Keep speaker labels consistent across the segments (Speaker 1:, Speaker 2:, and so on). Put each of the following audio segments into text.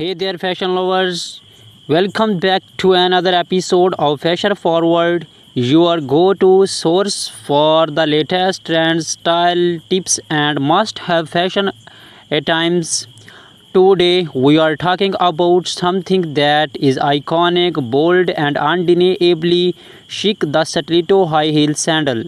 Speaker 1: Hey there, fashion lovers. Welcome back to another episode of Fashion Forward, your go to source for the latest trends, style, tips, and must have fashion at times. Today, we are talking about something that is iconic, bold, and undeniably chic, the stiletto high heel sandal.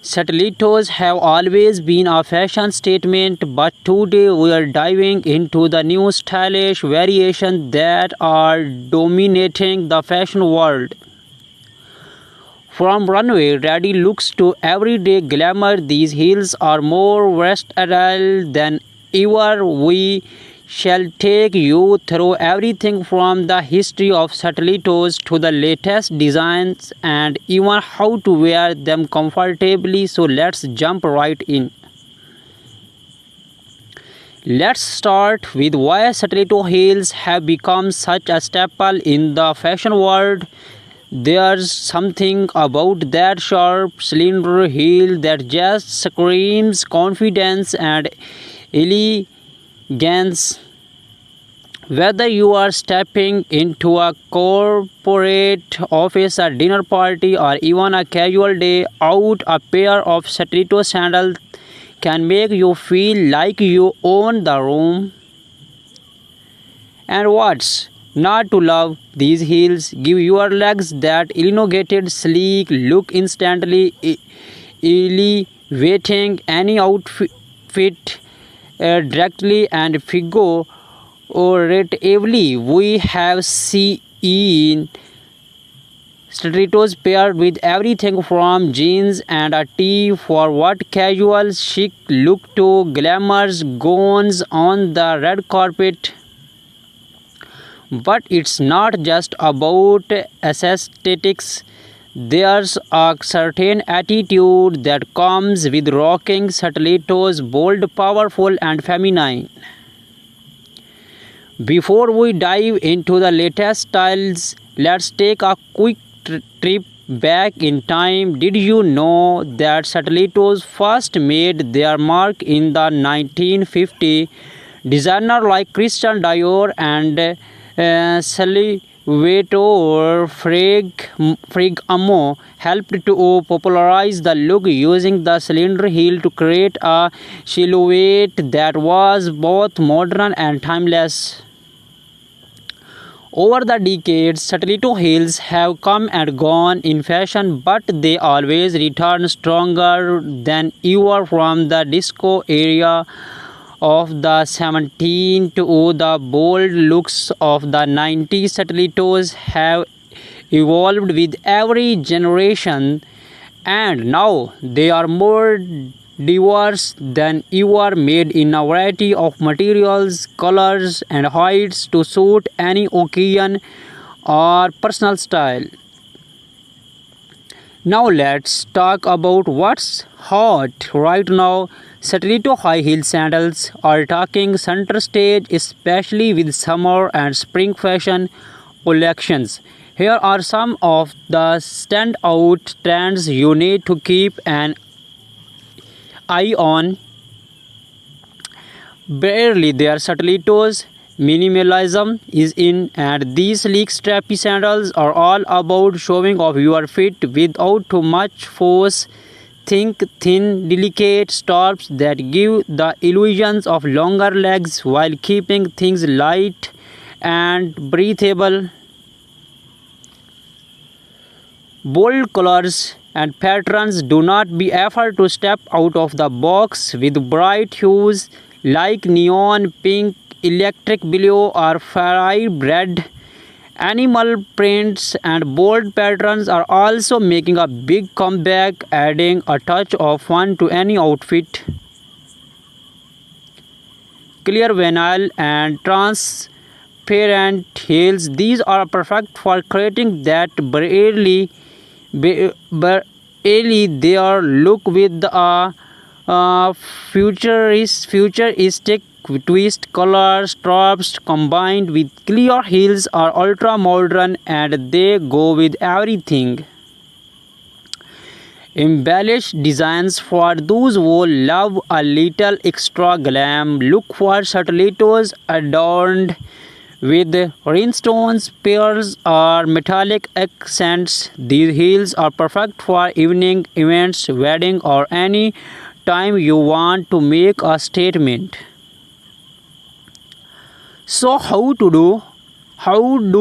Speaker 1: Stilettos have always been a fashion statement, but today we are diving into the new stylish variations that are dominating the fashion world. From runway ready looks to everyday glamour, these heels are more versatile than ever. We shall take you through everything from the history of stilettos to the latest designs and even how to wear them comfortably. So let's jump right in. Let's start with why stiletto heels have become such a staple in the fashion world. There's something about that sharp cylinder heel that just screams confidence and elegance. Whether you are stepping into a corporate office, a dinner party, or even a casual day out, a pair of stiletto sandals can make you feel like you own the room. And what's not to love? These heels give your legs that elongated, sleek look, instantly elevating any outfit directly and figuratively. We have seen stilettos paired with everything from jeans and a tee for what casual chic look to glamorous gowns on the red carpet. But it's not just about aesthetics. There's a certain attitude that comes with rocking stilettos, bold, powerful, and feminine. Before we dive into the latest styles, let's take a quick trip back in time. Did you know that stilettos first made their mark in the 1950s? Designers like Christian Dior and Salvatore Ferragamo helped to popularize the look using the cylinder heel to create a silhouette that was both modern and timeless. Over the decades, stiletto heels have come and gone in fashion, but they always return stronger than ever. From the disco era of the 17th to the bold looks of the 90s. Stilettos have evolved with every generation, and now they are more diverse than ever, made in a variety of materials, colors, and heights to suit any occasion or personal style. Now let's talk about what's hot right now. Stiletto high heel sandals are taking center stage, especially with summer and spring fashion collections. Here are some of the standout trends you need to keep an eye on. Barely their stilettos. Minimalism is in, and these sleek strappy sandals are all about showing off your feet without too much force. Think thin, delicate straps that give the illusions of longer legs while keeping things light and breathable. Bold colors and patterns. Do not be afraid to step out of the box with bright hues like neon pink, electric blue, or fiery red. Animal prints and bold patterns are also making a big comeback, adding a touch of fun to any outfit. Clear vinyl and transparent heels. These are perfect for creating that barely their look with a futuristic twist. Color straps combined with clear heels are ultra modern and they go with everything. Embellish designs for those who love a little extra glam. Look for stilettos adorned with rhinestones, pearls, or metallic accents. These heels are perfect for evening events, wedding, or any time you want to make a statement. So how do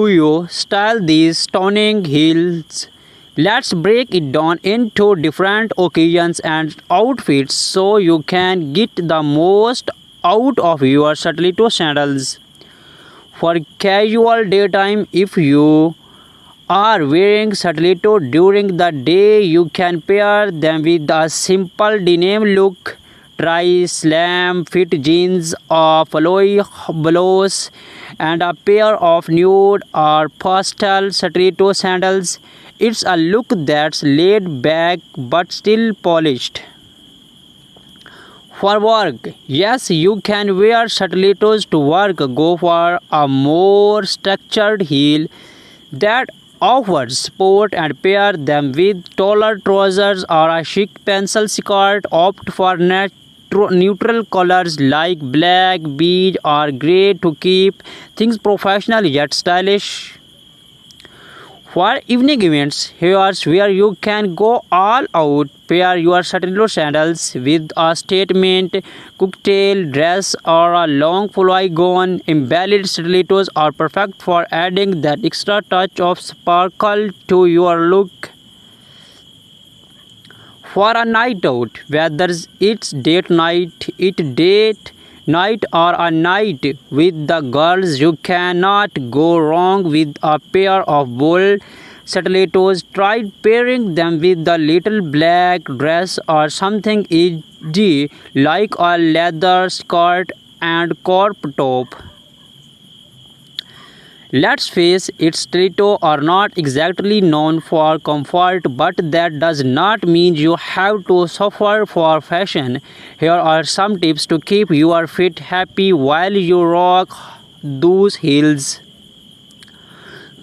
Speaker 1: you style these stunning heels? Let's break it down into different occasions and outfits so you can get the most out of your stiletto sandals. For casual daytime, if you are wearing stiletto during the day, you can pair them with a simple denim look. Try slam fit jeans, a flowy blouse, and a pair of nude or pastel stiletto sandals. It's a look that's laid back but still polished. For work, yes, you can wear stilettos to work. Go for a more structured heel that offers support and pair them with taller trousers or a chic pencil skirt. Opt for neutral colors like black, beige, or gray to keep things professional yet stylish. For evening events, here's where you can go all out. Pair your stiletto sandals with a statement cocktail dress or a long flowy gown. Embellished stilettos are perfect for adding that extra touch of sparkle to your look. For a night out, whether it's date night or a night with the girls, you cannot go wrong with a pair of bold stilettos. Try pairing them with a little black dress or something edgy like a leather skirt and crop top. Let's face it, stilettos are not exactly known for comfort, but that does not mean you have to suffer for fashion. Here are some tips to keep your feet happy while you rock those heels.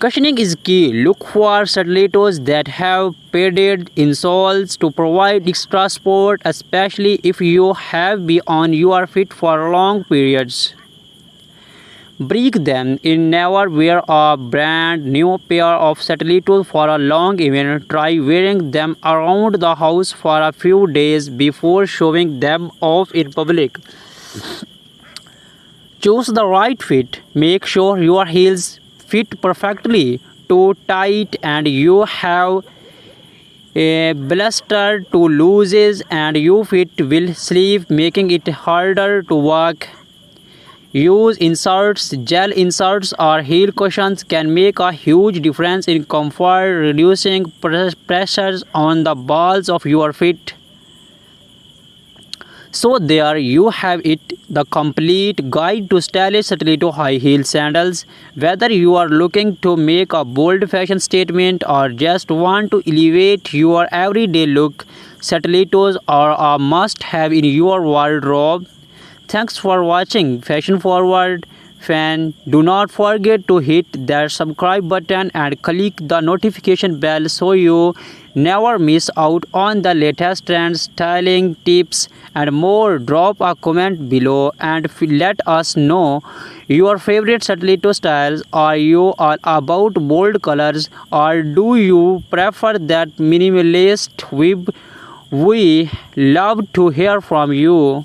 Speaker 1: Cushioning is key. Look for stilettos that have padded insoles to provide extra support, especially if you have been on your feet for long periods. Break them in. Never wear a brand new pair of stilettos for a long event. Try wearing them around the house for a few days before showing them off in public. Choose the right fit. Make sure your heels fit perfectly. Too tight and you have a blister, too loose and your feet will slip, making it harder to walk. Use inserts. Gel inserts or heel cushions can make a huge difference in comfort, reducing pressures on the balls of your feet. So there you have it, the complete guide to stylish stiletto high heel sandals. Whether you are looking to make a bold fashion statement or just want to elevate your everyday look, stilettos are a must-have in your wardrobe. Thanks for watching Fashion Forward fan. Do not forget to hit that subscribe button and click the notification bell so you never miss out on the latest trends, styling tips and more. Drop a comment below and let us know your favorite stiletto styles. Are you all about bold colors or do you prefer that minimalist web? We love to hear from you.